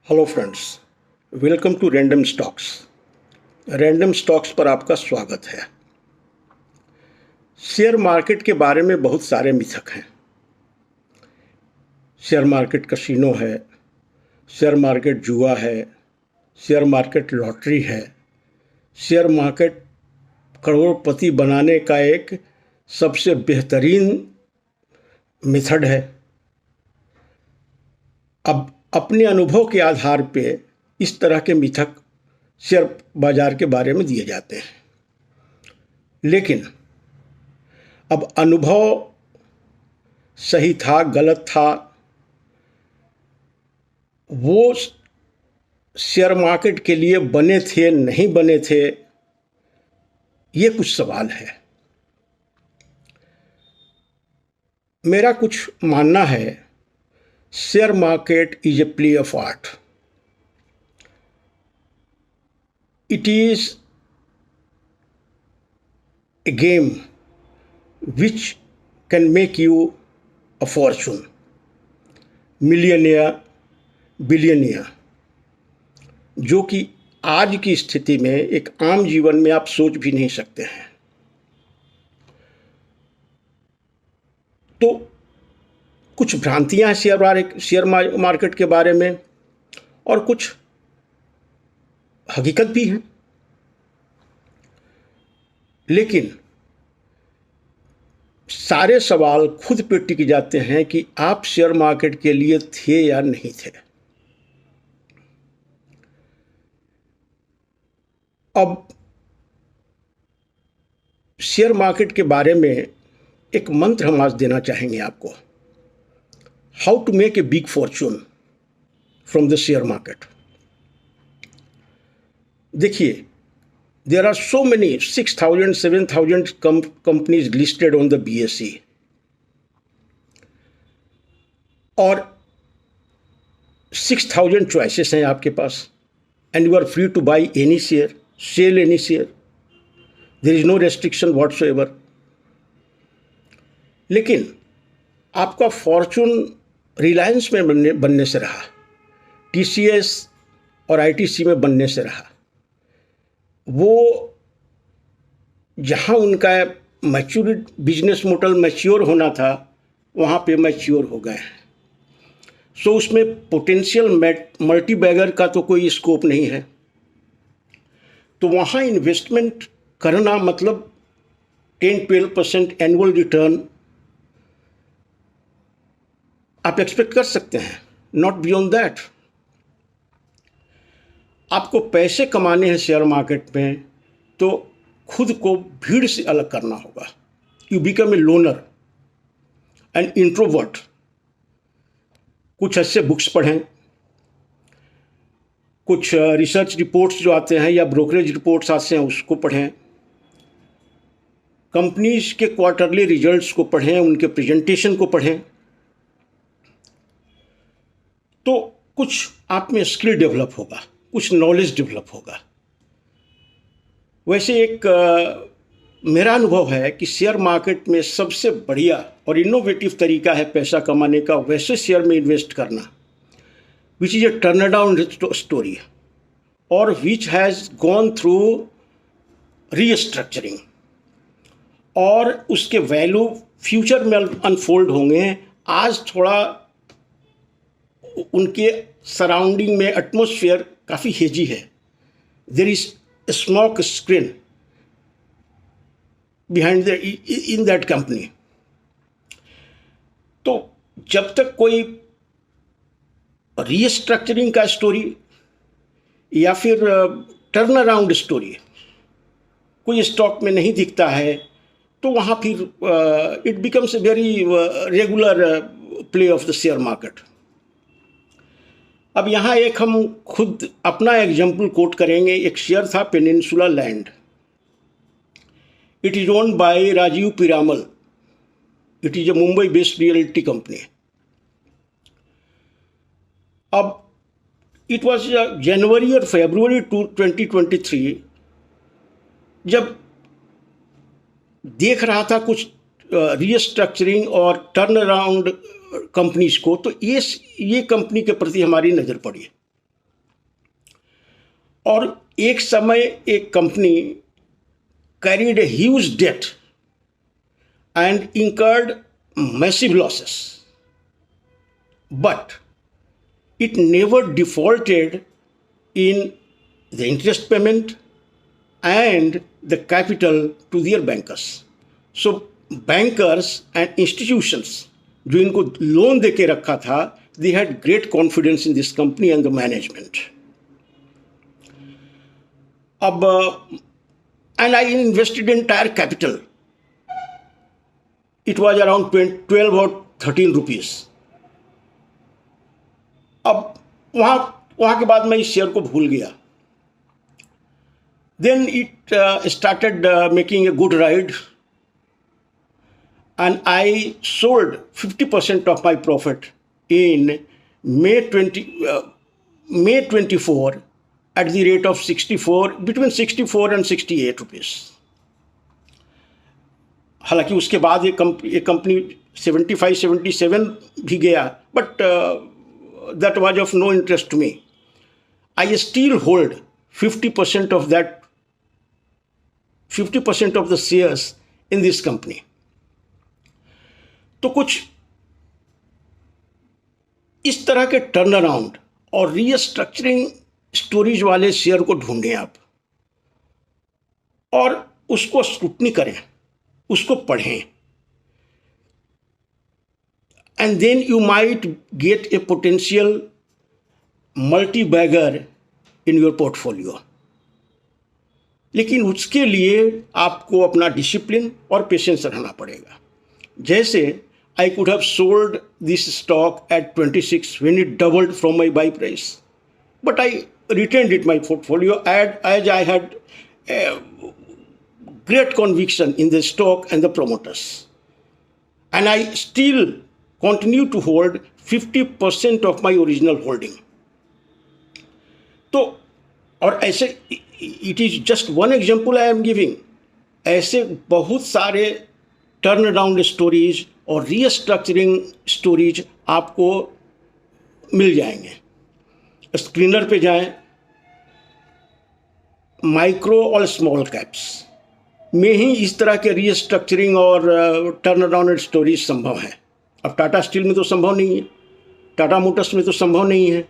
Hello friends, welcome to random stocks. Random stocks पर आपका स्वागत है। शेयर मार्केट के बारे में बहुत सारे मिथक हैं। शेयर मार्केट कसिनो है, शेयर मार्केट जुआ है, शेयर मार्केट लॉटरी है, शेयर मार्केट करोड़पति बनाने का एक सबसे बेहतरीन मेथड है। अब अपने अनुभव के आधार पे इस तरह के मिथक शेयर बाजार के बारे में दिए जाते हैं, लेकिन अब अनुभव सही था गलत था, वो शेयर मार्केट के लिए बने थे नहीं बने थे, ये कुछ सवाल है। मेरा कुछ मानना है, share market is a play of art. It is a game which can make you a fortune, millionaire, billionaire, जो कि आज की स्थिति में एक आम जीवन में आप सोच भी नहीं सकते हैं। तो कुछ भ्रांतियां हैं शेयर मार्केट के बारे में और कुछ हकीकत भी हैं, लेकिन सारे सवाल खुद पे टिक जाते हैं कि आप शेयर मार्केट के लिए थे या नहीं थे। अब शेयर मार्केट के बारे में एक मंत्र हम आज देना चाहेंगे आपको, how to make a big fortune from the share market. देखिए, there are so many 6,000, 7,000 companies listed on the BSE, और 6,000 choices हैं आपके पास, and you are free to buy any share, sell any share. There is no restriction whatsoever. लेकिन आपका Fortune Reliance में बनने से रहा, TCS और ITC में बनने से रहा। वो जहाँ उनका मैच्योरिट बिजनेस मॉडल मैच्योर होना था, वहाँ पे मैच्योर हो गए हैं। सो उसमें पोटेंशियल मल्टी बैगर का तो कोई स्कोप नहीं है। तो वहाँ इन्वेस्टमेंट करना मतलब 10-12% एनुअल रिटर्न आप एक्सपेक्ट कर सकते हैं, नॉट बियॉन्ड दैट। आपको पैसे कमाने हैं शेयर मार्केट में, तो खुद को भीड़ से अलग करना होगा। You become a loner and introvert. कुछ अच्छे बुक्स पढ़ें, कुछ रिसर्च रिपोर्ट्स जो आते हैं या ब्रोकरेज रिपोर्ट्स आते हैं उसको पढ़ें, कंपनीज के क्वार्टरली रिजल्ट्स को पढ़ें, उनके प्रेजेंटेशन को पढ़ें, तो कुछ आप में स्किल डेवलप होगा, कुछ नॉलेज डेवलप होगा। वैसे एक मेरा अनुभव है कि शेयर मार्केट में सबसे बढ़िया और इनोवेटिव तरीका है पैसा कमाने का वैसे शेयर में इन्वेस्ट करना, which is a turn around story और which has gone through restructuring, और उसके वैल्यू फ्यूचर में अनफोल्ड होंगे। आज थोड़ा उनके सराउंडिंग में एटमॉस्फेयर काफ़ी हेजी है, there is smoke screen behind in that company. तो जब तक कोई रीस्ट्रक्चरिंग का स्टोरी या फिर टर्न अराउंड स्टोरी कोई स्टॉक में नहीं दिखता है, तो वहाँ फिर it becomes a very regular play of the share market. अब यहाँ एक हम खुद अपना एग्जाम्पल कोट करेंगे। एक शेयर था peninsula land, it is owned by Rajeev Piramal, it is a Mumbai based realty company. अब इट वॉज जनवरी और फरवरी 2023, जब देख रहा था कुछ रीस्ट्रक्चरिंग और टर्न अराउंड कंपनीज को, तो ये कंपनी के प्रति हमारी नज़र पड़ी। और एक समय एक company carried a huge debt and incurred massive losses, but it never defaulted in the interest payment and the capital to their bankers. So bankers and institutions जो इनको लोन दे के रखा था, they had great confidence in this company and the management. अब and I invested entire capital. It was around 12 or 13 rupees. अब वहाँ के बाद मैं इस शेयर को भूल गया. Then it started making a good ride, and I sold 50% of my profit in May 24 at the rate of 64, between 64 and 68 rupees. हालांकि उसके बाद ये कंपनी 75-77 भी गया, but that was of no interest to me. I still hold 50% of that, 50% of the shares in this company. तो कुछ इस तरह के टर्न अराउंड और रीस्ट्रक्चरिंग स्टोरीज वाले शेयर को ढूंढें आप और उसको स्क्रूटनी करें, उसको पढ़ें, and then you might get a potential multibagger in your portfolio. लेकिन उसके लिए आपको अपना डिसिप्लिन और पेशेंस रखना पड़ेगा. जैसे I could have sold this stock at 26 when it doubled from my buy price, but I retained it my portfolio as I had great conviction in the stock and the promoters, and I still continue to hold 50% of my original holding. तो और ऐसे it is just one example I am giving. ऐसे बहुत सारे turn around stories और restructuring stories आपको मिल जाएंगे. Screener पे जाएं, माइक्रो और स्मॉल कैप्स में ही इस तरह के रीस्ट्रक्चरिंग और टर्न अराउंड स्टोरीज संभव है. अब टाटा स्टील में तो संभव नहीं है, टाटा मोटर्स में तो संभव नहीं है,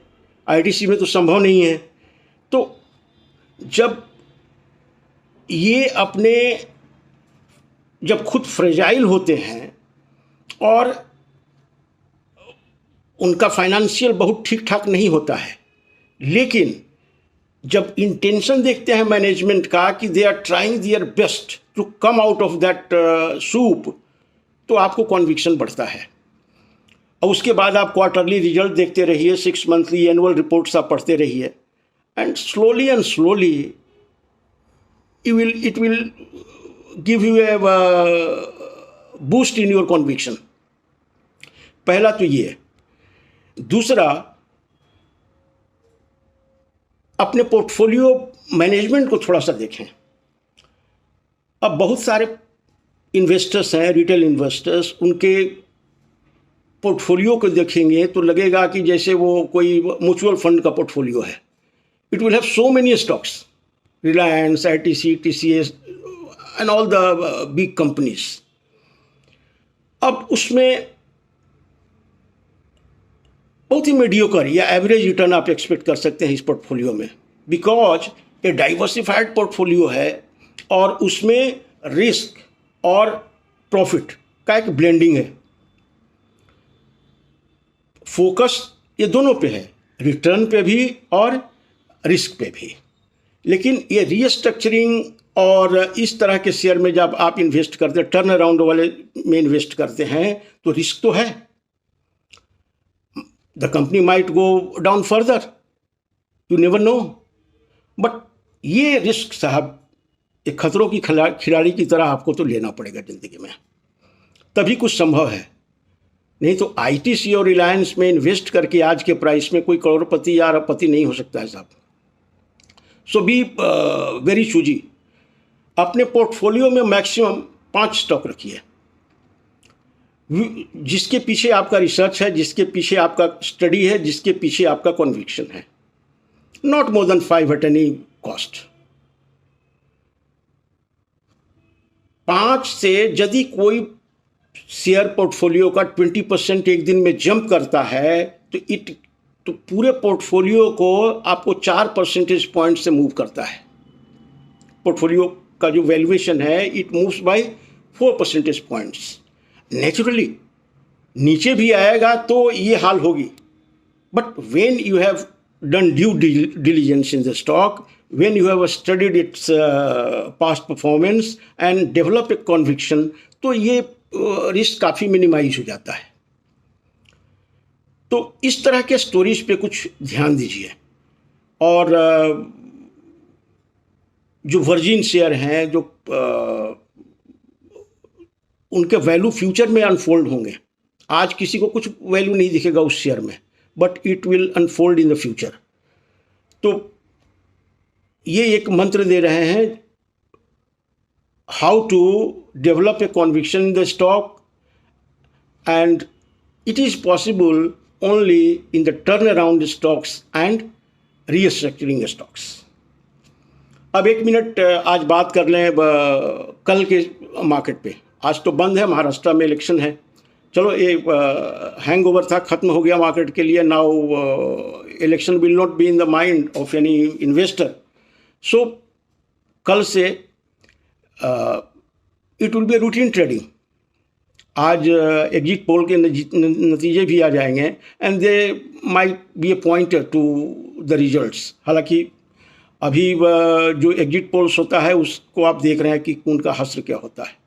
आईटीसी में तो संभव नहीं है. तो जब खुद फ्रेजाइल होते हैं और उनका फाइनेंशियल बहुत ठीक ठाक नहीं होता है, लेकिन जब इंटेंशन देखते हैं मैनेजमेंट का कि they are trying their best to come out of that soup, तो आपको कॉन्विक्शन बढ़ता है. और उसके बाद आप क्वार्टरली रिजल्ट देखते रहिए, 6 मंथली एनुअल रिपोर्ट्स आप पढ़ते रहिए, and slowly it will give you a boost in your conviction. पहला तो ये. दूसरा, अपने पोर्टफोलियो मैनेजमेंट को थोड़ा सा देखें. अब बहुत सारे इन्वेस्टर्स हैं, रिटेल इन्वेस्टर्स, उनके पोर्टफोलियो को देखेंगे तो लगेगा कि जैसे वो कोई म्यूचुअल फंड का पोर्टफोलियो है. It will have so many stocks, Reliance, ITC, TCS and all the big companies. अब उसमें बहुत ही मीडियोकर या एवरेज रिटर्न आप एक्सपेक्ट कर सकते हैं इस पोर्टफोलियो में, बिकॉज ये डाइवर्सिफाइड पोर्टफोलियो है और उसमें रिस्क और प्रॉफिट का एक ब्लेंडिंग है. फोकस ये दोनों पे है, रिटर्न पे भी और रिस्क पे भी. लेकिन ये रीस्ट्रक्चरिंग और इस तरह के शेयर में जब आप इन्वेस्ट करते हैं, टर्न अराउंड वाले में इन्वेस्ट करते हैं, तो रिस्क तो है. The company might go down further, you never know. But ये रिस्क साहब एक खतरों की खिलाड़ी की तरह आपको तो लेना पड़ेगा ज़िंदगी में, तभी कुछ संभव है. नहीं तो आईटीसी और रिलायंस में इन्वेस्ट करके आज के प्राइस में कोई करोड़पति या अरबपति नहीं हो सकता है साहब. सो बी वेरी चूजी. अपने पोर्टफोलियो में मैक्सिमम 5 स्टॉक रखिए, जिसके पीछे आपका रिसर्च है, जिसके पीछे आपका स्टडी है, जिसके पीछे आपका कॉन्विक्शन है. not more than 5 at any cost. 5 से यदि कोई शेयर पोर्टफोलियो का 20% एक दिन में जंप करता है तो पूरे पोर्टफोलियो को आपको 4 परसेंटेज पॉइंट से मूव करता है। पोर्टफोलियो का जो वैल्यूएशन है it moves bye 4 percentage points. Naturally नीचे भी आएगा तो ये हाल होगी, but when you have done due diligence in the stock, when you have studied its past performance and developed a conviction, तो ये रिस्क काफ़ी मिनिमाइज हो जाता है। तो इस तरह के स्टोरीज पे कुछ ध्यान दीजिए। और जो वर्जिन शेयर हैं, जो उनके वैल्यू फ्यूचर में अनफोल्ड होंगे। आज किसी को कुछ वैल्यू नहीं दिखेगा उस शेयर में, but it will unfold in the future. तो ये एक मंत्र दे रहे हैं, how to develop a conviction in the stock, and it is possible only in the turn around stocks and restructuring stocks. अब 1 मिनट आज बात कर लें कल के मार्केट पे। आज तो बंद है, महाराष्ट्र में इलेक्शन है। चलो ये हैंगओवर था, ख़त्म हो गया मार्केट के लिए। Now election will not be in the mind of any investor. So कल से it will be routine trading. आज एग्जिट पोल के नतीजे भी आ जाएंगे and they might be a pointer to the results. हालांकि अभी जो एग्जिट पोल्स होता है उसको आप देख रहे हैं कि उनका हश्र क्या होता है।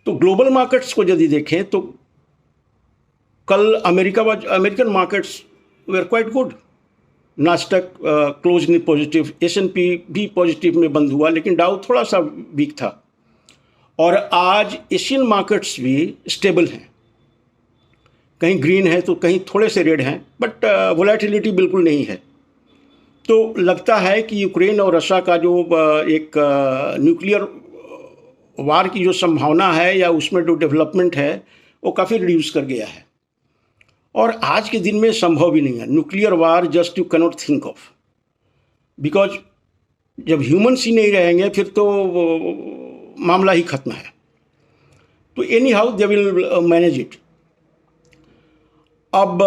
तो ग्लोबल मार्केट्स को यदि देखें तो कल American markets were quite good. Nasdaq close in positive, S&P भी पॉजिटिव में बंद हुआ, लेकिन डाउ थोड़ा सा वीक था। और आज एशियन मार्केट्स भी स्टेबल हैं, कहीं ग्रीन है तो कहीं थोड़े से रेड हैं, बट वोलेटिलिटी बिल्कुल नहीं है। तो लगता है कि यूक्रेन और रशिया का जो एक न्यूक्लियर वार की जो संभावना है या उसमें जो डेवलपमेंट है वो काफ़ी रिड्यूस कर गया है। और आज के दिन में संभव भी नहीं है nuclear war, just you cannot think of, because जब ह्यूमन्स ही नहीं रहेंगे फिर तो मामला ही खत्म है। तो any how they will manage it. अब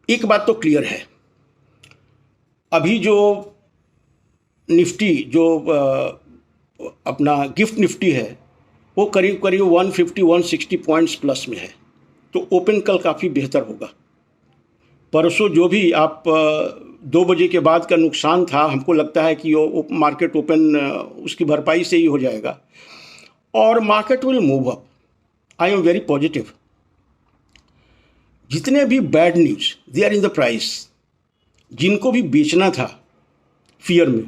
एक बात तो क्लियर है, अभी जो निफ्टी जो अपना गिफ्ट निफ्टी है वो करीब करीब 150-160 पॉइंट्स प्लस में है। तो ओपन कल काफ़ी बेहतर होगा। परसों जो भी आप 2 बजे के बाद का नुकसान था, हमको लगता है कि मार्केट ओपन उसकी भरपाई से ही हो जाएगा और market will move up. I am very positive. जितने भी bad news they are in the price, जिनको भी बेचना था फियर में,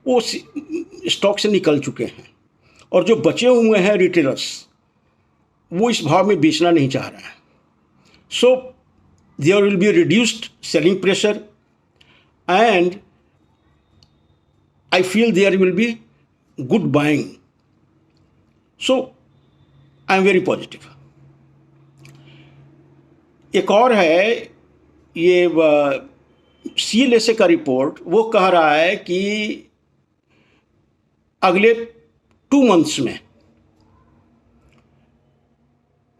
वो स्टॉक से निकल चुके हैं। और जो बचे हुए हैं रिटेलर्स, वो इस भाव में बेचना नहीं चाह रहे हैं। So there will be reduced selling pressure and I feel there will be good buying. So I am very positive. एक और है, ये CLSA का रिपोर्ट वो कह रहा है कि अगले 2 मंथ्स में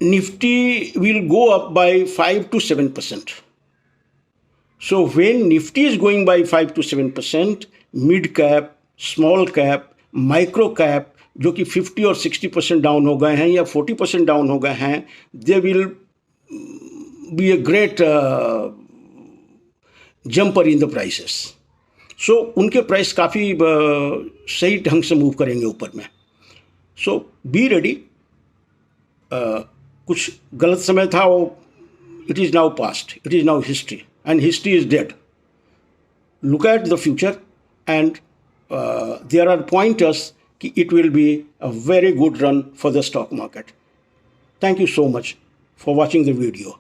Nifty will go up by 5 to 7%. So when Nifty is going by 5 to 7%, mid cap, small cap, micro cap जो कि 50 और 60% डाउन हो गए हैं या 40% डाउन हो गए हैं, they will be a great jumper in the prices. So उनके प्राइस काफ़ी सही ढंग से मूव करेंगे ऊपर में। So be ready. कुछ गलत समय था वो, it is now past, it is now history and history is dead. Look at the future and there are pointers कि it will be a very good run for the stock market. Thank you so much for watching the video.